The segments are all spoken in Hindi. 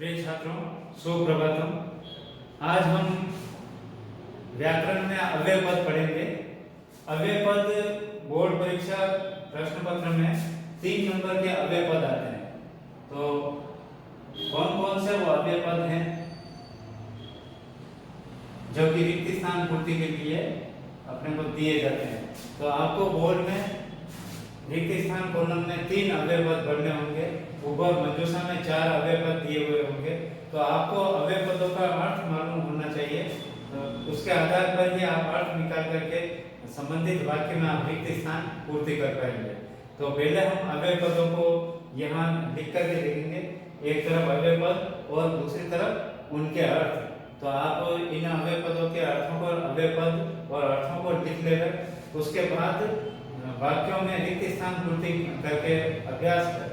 प्रिय छात्रों, सुप्रभातम। आज हम व्याकरण में अव्यय पद पढ़ेंगे। अव्यय पद बोर्ड परीक्षा प्रश्न पत्र में 3 नंबर के अव्यय पद आते हैं। तो कौन कौन से वो अव्यय पद हैं जो कि रिक्त स्थान पूर्ति के लिए अपने को दिए जाते हैं? तो आपको बोर्ड में रिक्त स्थान कॉलम में 3 अव्यय पद पढ़ने होंगे। ऊपर मंजूषा में 4 अव्यय पद दिए हुए होंगे। तो आपको अव्यय पदों का अर्थ मालूम होना चाहिए। तो उसके आधार पर ही आप अर्थ निकाल करके संबंधित वाक्य में आप रिक्त स्थान पूर्ति कर पाएंगे। तो पहले हम अव्यय पदों को यहाँ लिख करके देखेंगे, एक तरफ अव्यय पद और दूसरी तरफ उनके अर्थ। तो आप इन अव्यय पदों के अर्थों को, अव्यय पद और अर्थों को लिख लेकर उसके बाद वाक्यों में रिक्त स्थान पूर्ति करके अभ्यास करें।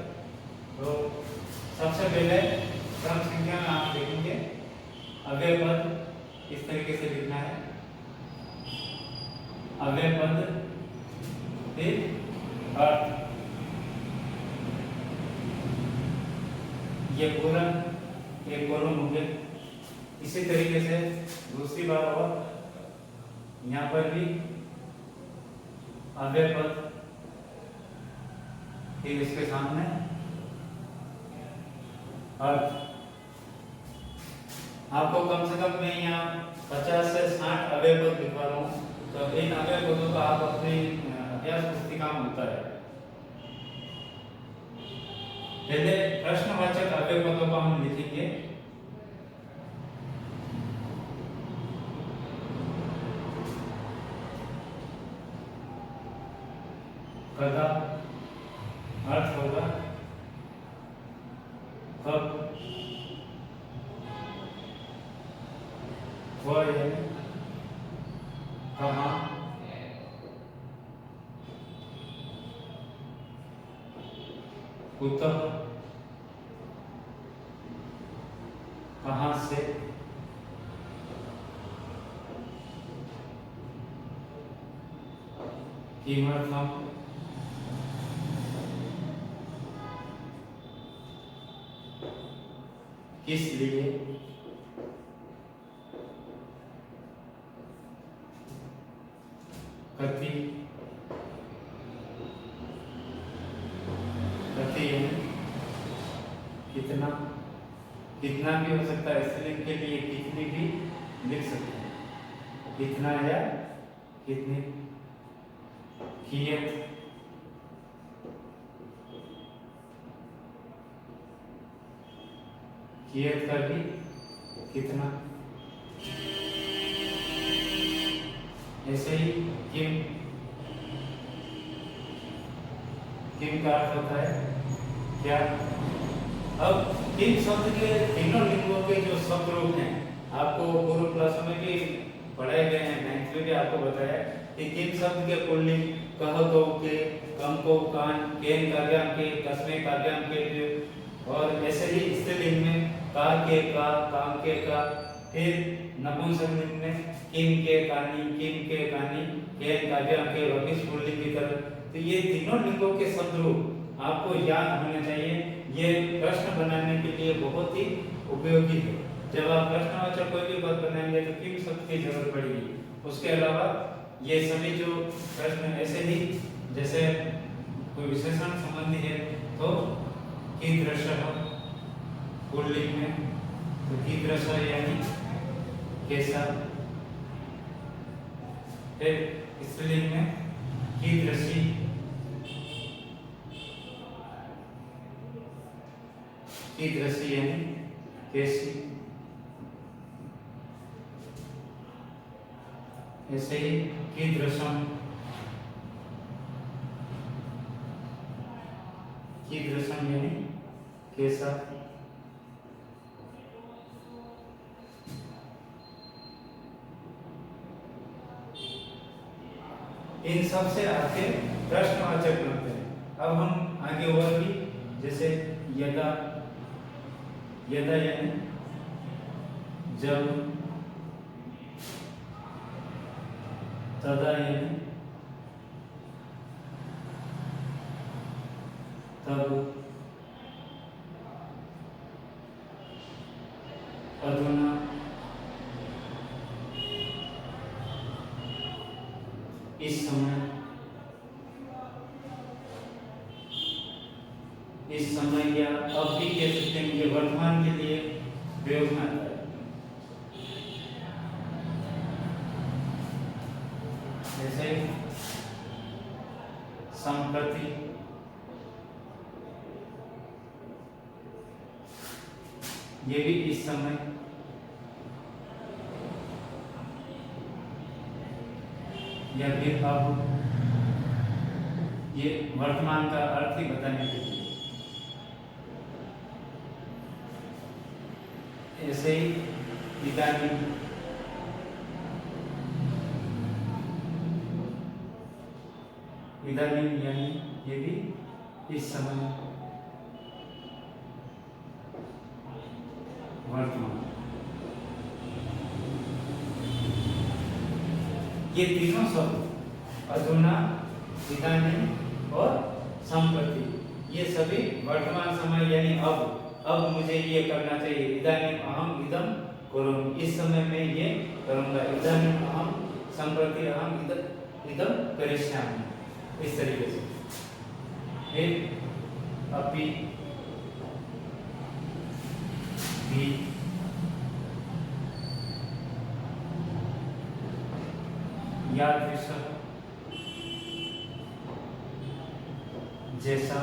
तो सबसे पहले क्रम संख्या में आप देखेंगे अव्यय पद इस तरीके से लिखना है। अव्यय पद फिर अर्थ, ये पूरा एक कॉलम हो गया। इसी तरीके से दूसरी बार और यहाँ पर भी अव्यय पद, फिर इसके सामने अर्थ। आपको कम से कम मैं यहाँ 50 से 60 अव्यय पद लिखवा रहा हूँ। तो इन अव्यय पदों का आप अपनी अभ्यास पुस्तिका में होता है। पहले प्रश्नवाचक अव्यय पदों को हम लिखेंगे। कदा अर्थ होगा कब, वह यानी कहाँ, कुतः कहाँ से, किमर्थम किस लिए, कति, कति कितना, कितना भी हो सकता है। स्त्रीलिंग के लिए कितनी भी लिख सकते हैं, कितना या कितनी। कियत, कियत का भी कितना। ऐसे ही किम, किम का अर्थ होता है क्या। अब किम शब्द के तीनों लिंगों के जो शब्द रूप हैं आपको पूर्व क्लासों में भी पढ़ाए गए हैं। 9th में भी आपको बताया कि किम शब्द के पुल्लिंग कह दो के, कम को कान, केन काव्याम के, कस्मे काव्याम के, और ऐसे ही स्त्रीलिंग में का के का, काम के का, फिर नपुंसक लिंग में किम के कानी, किम के कानी, केन काव्याम के, वकिश पुल्लिंग की तरह। तो ये तीनों लिंगों के शब्द रूप आपको याद होने चाहिए। ये प्रश्न बनाने के लिए बहुत ही उपयोगी है। जब आप प्रश्नवाचक कोई भी पद बनाएंगे तो किम शब्द की जरूरत पड़ेगी। उसके अलावा ये सभी जो प्रश्न ऐसे ही जैसे कोई विशेषण संबंधी है तो कीदृशः पुल्लिंग में, तो कीदृशः यानी कैसा। फिर स्त्रीलिंग में कीदृशी, कीदृशी यानी कैसी। ऐसे ही कीदृशम, कीदृशम यानी कैसा। इन सब से आपके प्रश्नवाचक बनते हैं। अब हम आगे और भी जैसे यदा, यदा यानी जब, तदा यानी तब, अधुना, इस समय, इस समय या अब भी कह सकते हैं कि वर्तमान के लिए प्रयोग में आता है। जैसे संप्रति, ये भी इस समय, या फिर अब, ये वर्तमान का अर्थ ही बताने के लिए। ऐसे ही इदानीं, इदानीं यानी ये भी इस समय, वर्तमान। ये तीनों शब्द अधुना, इदानीं और संप्रति, ये सभी वर्तमान समय यानी अब मुझे ये करना चाहिए। इदानीं अहम इदं करोमि, इस समय मैं ये करूँगा। इदानीं अहम संप्रति अहम इदं करिष्यामि, इस तरीके से। फिर अपि, भी, यादृशः, जैसा,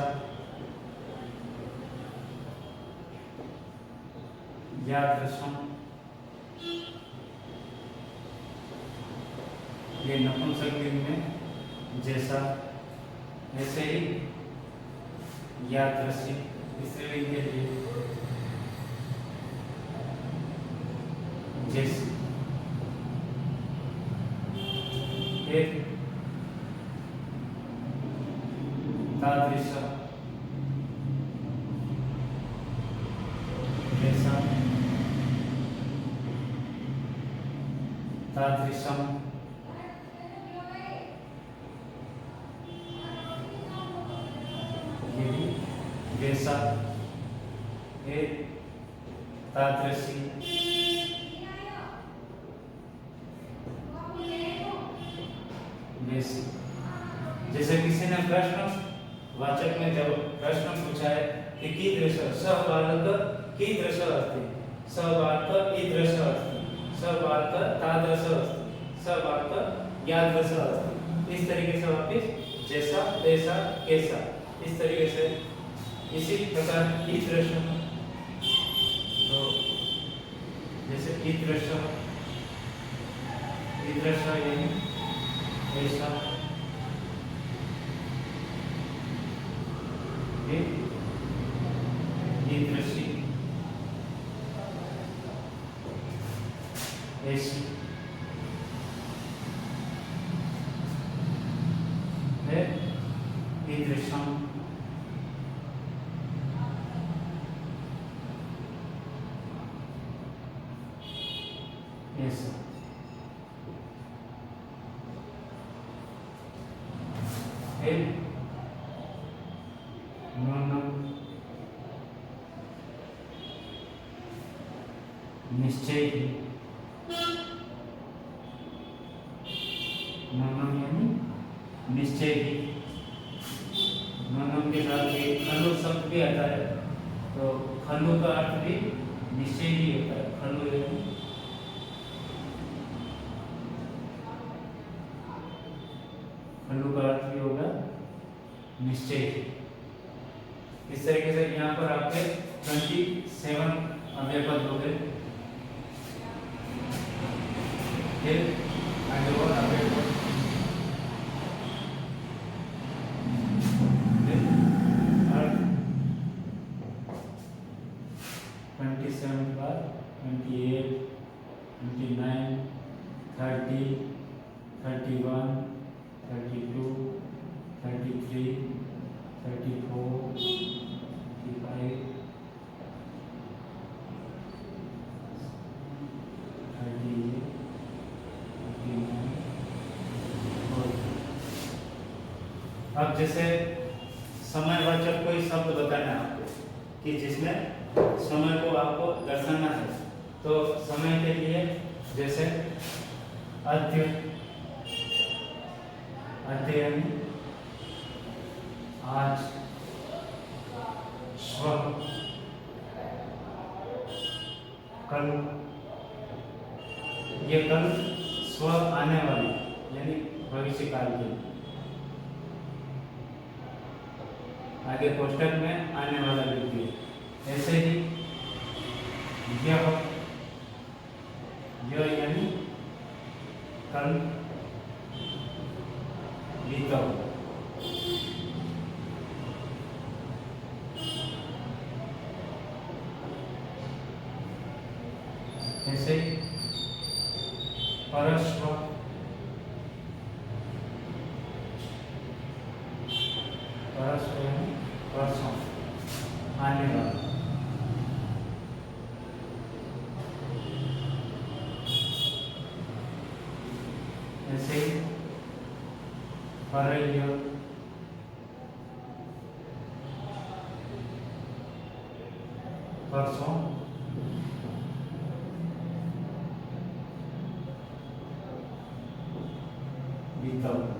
यादृशम्, ये नपुंसक लिंग में जैसा, ऐसे ही यादृशी स्त्रीलिंग के लिए जैसे। फिर तादृश, जैसा, तादृशम, ये भी जैसा। फिर तादृशी, जैसे। जैसे किसी ने प्रश्नवाचक में जब प्रश्न पूछा है कि कीदृश, सः बालकः कीदृशः अस्ति, सः बालकः ईदृशः अस्ति, सः बालकः तादृशः अस्ति, सः बालकः यादृशः अस्ति, इस तरीके से वापिस जैसा, तैसा, कैसा, इस तरीके से। इसी प्रकार ईदृश, तो जैसे ईदृश, ईदृश यानी ऐसा, ईदृशी, ऐसी, ईदृशम, ऐसा। नूनम, निश्चय ही, नूनम यानी निश्चय ही। नूनम के साथ एक खलु शब्द भी आता है, तो खलु का अर्थ भी निश्चय ही होता है। खलु यानी खलु का अर्थ भी होगा निश्चय। इस तरीके से यहाँ पर आपके 27 अव्ययपद हो गए। फिर आगे और अव्ययपद, अर्थ 27 बार 28, 29, 30, 31, 32, 33, 34, 35, 38, 39। अब जैसे समयवाचक कोई शब्द बताना है आपको कि जिसमें समय को आपको दर्शाना है, तो समय के लिए जैसे अद्य, अद्य यानी आज, स्व, कल, ये कल स्व आने वाली यानी भविष्य काल के, आगे कोष्टक में आने वाला व्यक्ति है। ऐसे ही यह यानी कल बीता हुआ। ऐसे ही परस्व, परस्व यानी परसों आने वाला। ऐसे ही परह्य, परसों बीता हुआ।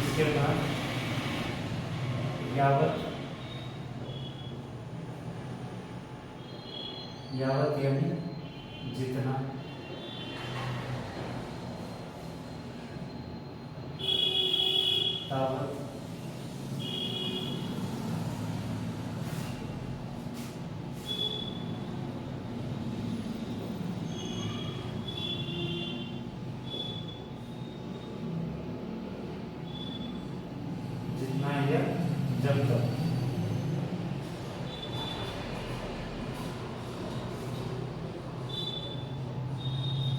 इसके बाद यावत, यावत यानी जितना, तावत, जितना या जब तक।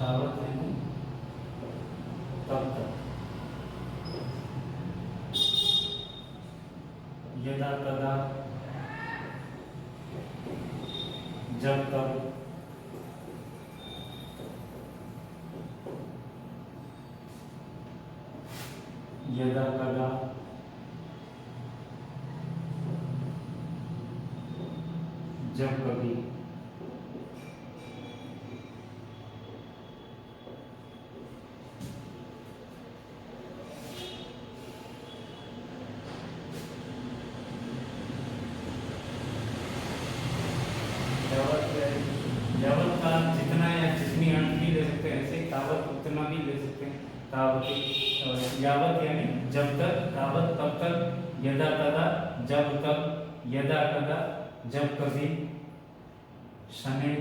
तावत यानी तब तक। यदा तदा जब तक। यदा तदा जब कभी। यावत का जितना या जितनी अर्थ भी ले सकते हैं, ऐसे तावत उतना भी ले सकते हैं। तावत यावत यानी जब तक, तावत तब तक, यदा तदा जब तक, यदा कदा जब कभी, शनै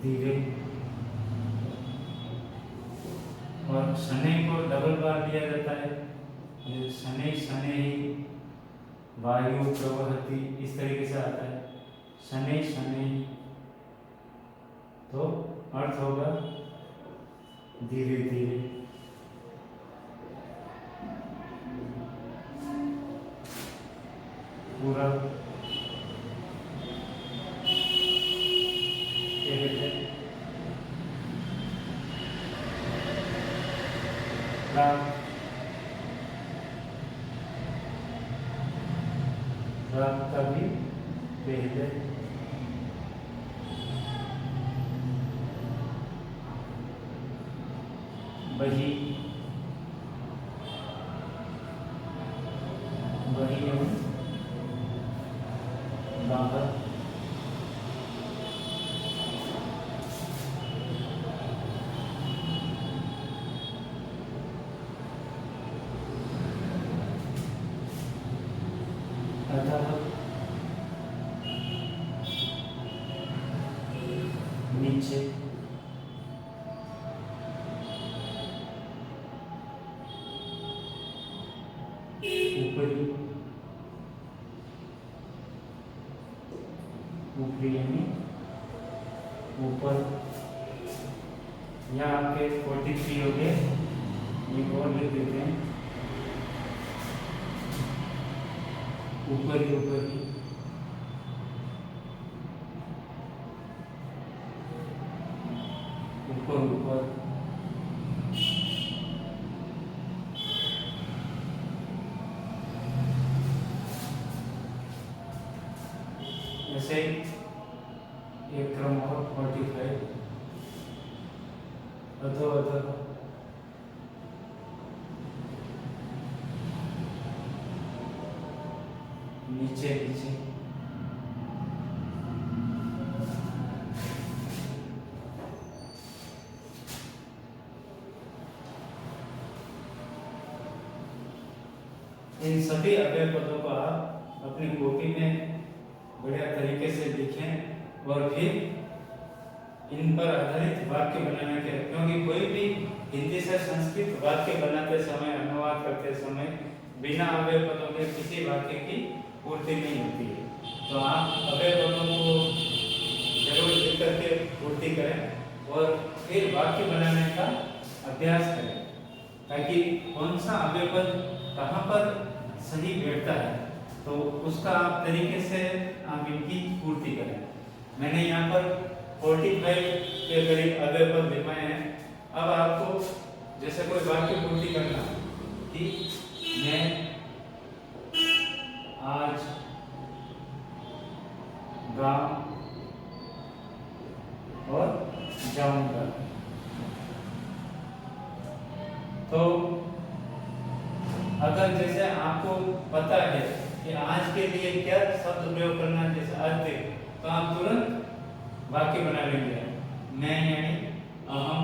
धीरे। और शनै को डबल बार दिया जाता है। शनै शनैः वायु प्रवहति, इस तरीके से आता है। शनै शनैः तो अर्थ होगा धीरे धीरे। पूरा कभी पहले। वही, वही बाहर। अतः नीचे। ऊपरी, ऊपरी यानी ऊपर। यहाँ आपके 43 हो गए, ये और लिख देते हैं। ऊपरी, ऊपरी, ऊपर ऊपर, ऐसे एक क्रम और 45 अधो अधो, नीचे नीचे, इन सभी अव्यय पदों को आप अपनी कॉपी में बढ़िया तरीके से लिखें और फिर इन पर आधारित वाक्य बनाने के, क्योंकि कोई भी हिंदी से संस्कृत वाक्य बनाते समय, अनुवाद करते समय बिना अव्यय पदों के किसी वाक्य की पूर्ति नहीं होती है। तो आप अव्यय पदों को जरूर लिख करके पूर्ति करें और फिर वाक्य बनाने का अभ्यास करें, ताकि कौन सा अव्यय पद कहाँ पर सही बैठता है तो उसका आप तरीके से आप इनकी पूर्ति करें। मैंने यहाँ पर 45 के करीब अव्यय पद लिखवाए हैं। अब आपको जैसे कोई वाक्य पूर्ति करना कि मैं आज गांव और जाऊंगा, तो अगर जैसे आपको पता है कि आज के लिए क्या शब्द प्रयोग करना है, जैसे अर्थ, तो आप तुरंत वाक्य बना लेंगे। मैं यानी अहम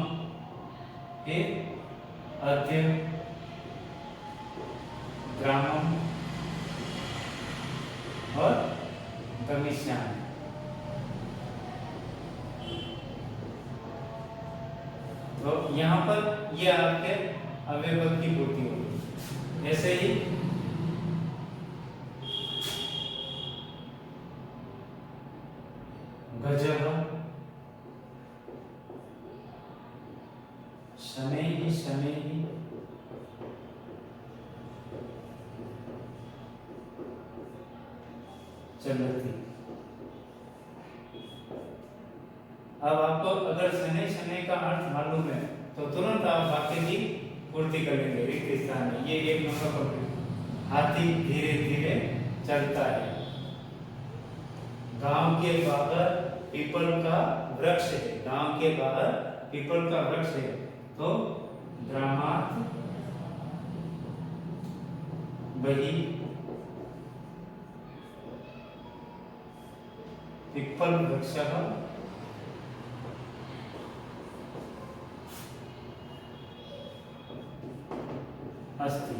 के अद्य ग्रामम और गमिष्यामि। तो यहाँ पर ये आपके अव्यय पद की पूर्ति होगी। ऐसे ही गजब, शनैः शनैः, चलती। अब आपको अगर शनैः शनैः का अर्थ मालूम है तो तुरंत आप वाक्य की पूर्ति कर लेंगे रिक्त स्थान में। ये एक नंबर पर हाथी धीरे धीरे चलता है, गांव के बाहर पीपल का वृक्ष है, गांव के बाहर पीपल का वृक्ष है, तो ग्रामात् बहिः पीपल वृक्षः अस्ति।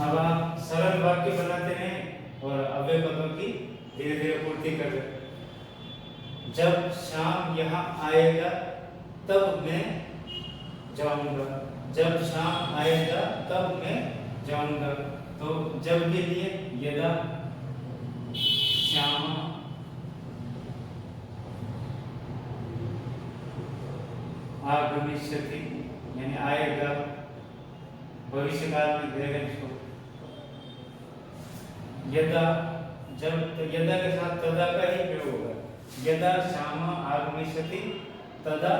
अब आप सरल वाक्य बनाते हैं और अव्यय पदों की धीरे धीरे पूर्ति कर रहे हैं। जब शाम यहाँ आएगा तब मैं जाऊंगा, जब शाम आएगा तब मैं जाऊंगा। तो जब के लिए यदा श्याम आगमिष्यति यानी आएगा, भविष्य काल में देगा इसको। यदा, जब, तो यदा के साथ तदा का ही प्रयोग होगा। यदा श्याम आगमिष्यति तदा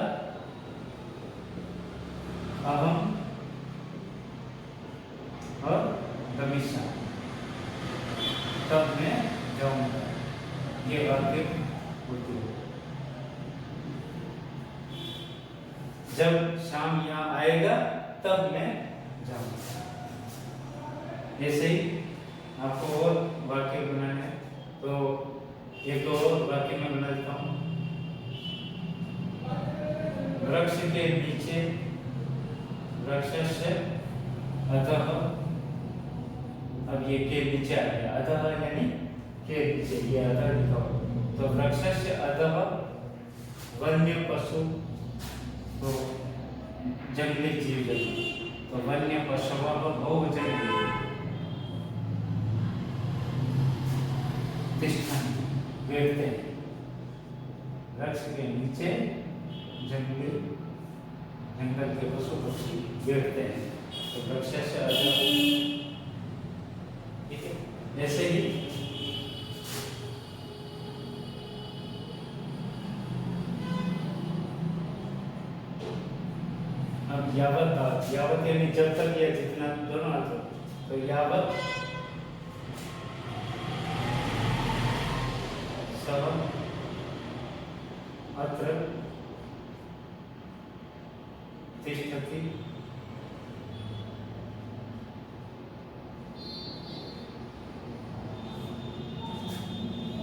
अहम और गमिष्यामि, तब मैं जाऊंगा। ये वाक्य होती है। जब शाम यहाँ आएगा तब मैं जाऊंगा। ऐसे ही आपको और वाक्य बनाने हैं, तो एक दो और वाक्य मैं बना देता हूँ। वृक्ष के नीचे वृक्षस्य अधः, अब ये के नीचे आ गया, अधः यानी के नीचे, ये अधः लिखा हुआ। तो वृक्षस्य अधः वन्य पशु, तो जंगली जीव जंतु, तो वन्य पशवः बहुजन्य तिष्ठन्ति, बैठते हैं। वृक्ष के नीचे जंगली, जंगल के पशु पक्षी बैठते हैं, तो वृक्षस्य अधः। ठीक है। ऐसे ही यावत, यावत यानी जब तक या जितना, दोनों अर्थ। तो यावत सः अत्र तिष्ठति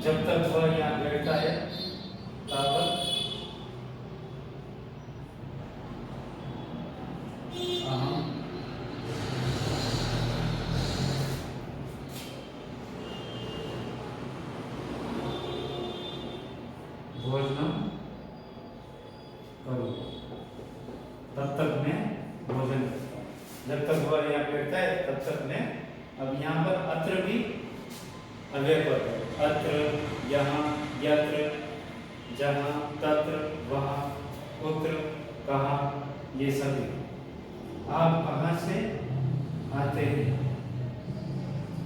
जब तक वह यहाँ बैठता है तावत अहम भोजनम करूँ। तब तक मैं भोजन, जब तक वह यहाँ बैठता है तब तक मैं। अब यहाँ पर अत्र भी अव्यय पद है। अत्र, यहाँ, यत्र, जहाँ, तत्र, वहाँ, उत्र, कहाँ, ये सभी। आप कहाँ से आते हैं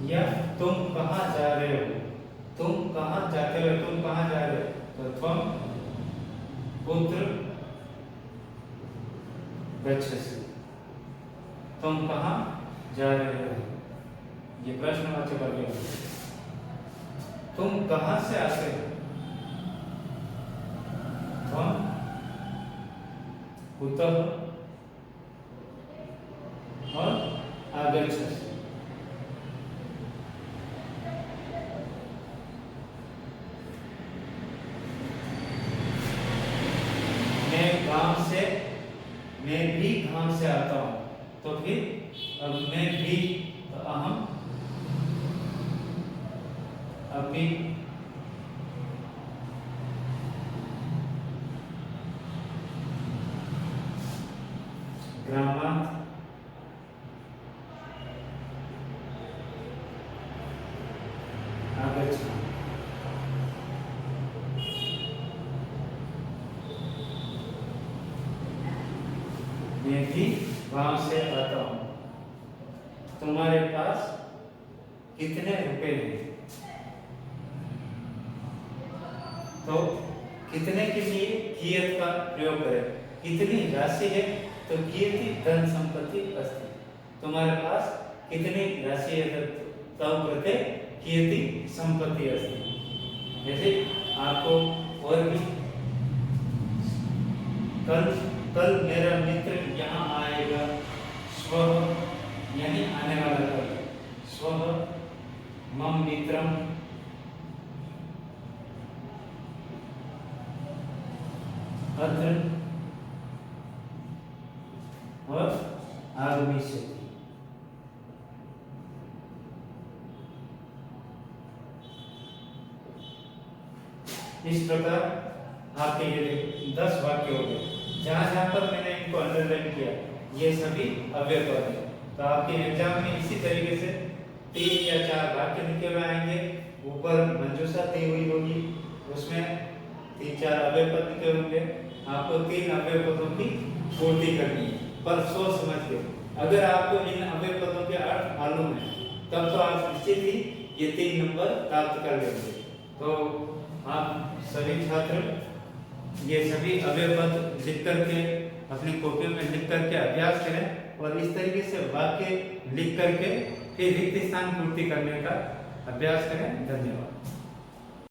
या तुम कहाँ जा रहे हो, तुम कहाँ जाते हो, तुम कहाँ जा रहे हो। तो त्वम कुत्र गच्छसि, तुम कहाँ जा रहे हो, ये प्रश्नवाचक अव्यय है। तुम कहाँ से आते हो, त्वम कुतः और आगच्छसि। मैं भी गांव से आता हूं, तो फिर अब मैं भी, तो अहम अपि ग्रामात् आगच्छामि। मैं भी गांव से आता हूं। तुम्हारे पास कितने रुपए हैं, तो कितने के लिए कियत का प्रयोग करें। कितनी राशि है, तो कीर्ति धन संपत्ति अस्ति। तुम्हारे पास कितनी राशि है, तब कहते कीर्ति संपत्ति अस्ति। जैसे आपको और भी, कल मेरा मित्र यहाँ आएगा, स्वः यानी आने वाला कल, स्वः मम मित्रम अत्र और आगमिष्यति। इस प्रकार आपके ये 10 वाक्य हो गए। जहां पर मैंने इनको अंडरलाइन किया, ये सभी अव्यय पद है। तो आपके एग्जाम में इसी तरीके से 3 या 4 वाक्य लिखे हुए आएंगे, ऊपर मंजूषा दी हुई होगी, उसमें 3-4 अव्यय पद लिखे होंगे। आपको 3 अव्यय पदों की पूर्ति करनी है, पर सोच समझ के। अगर आपको इन अव्यय पदों के अर्थ मालूम है, तब तो आप निश्चित ही ये 3 नंबर प्राप्त कर लेंगे। तो आप सभी छात्र ये सभी अव्यय पद लिख करके अपनी कॉपी में लिख करके अभ्यास करें, और इस तरीके से वाक्य लिख करके फिर रिक्त स्थान पूर्ति करने का अभ्यास करें। धन्यवाद।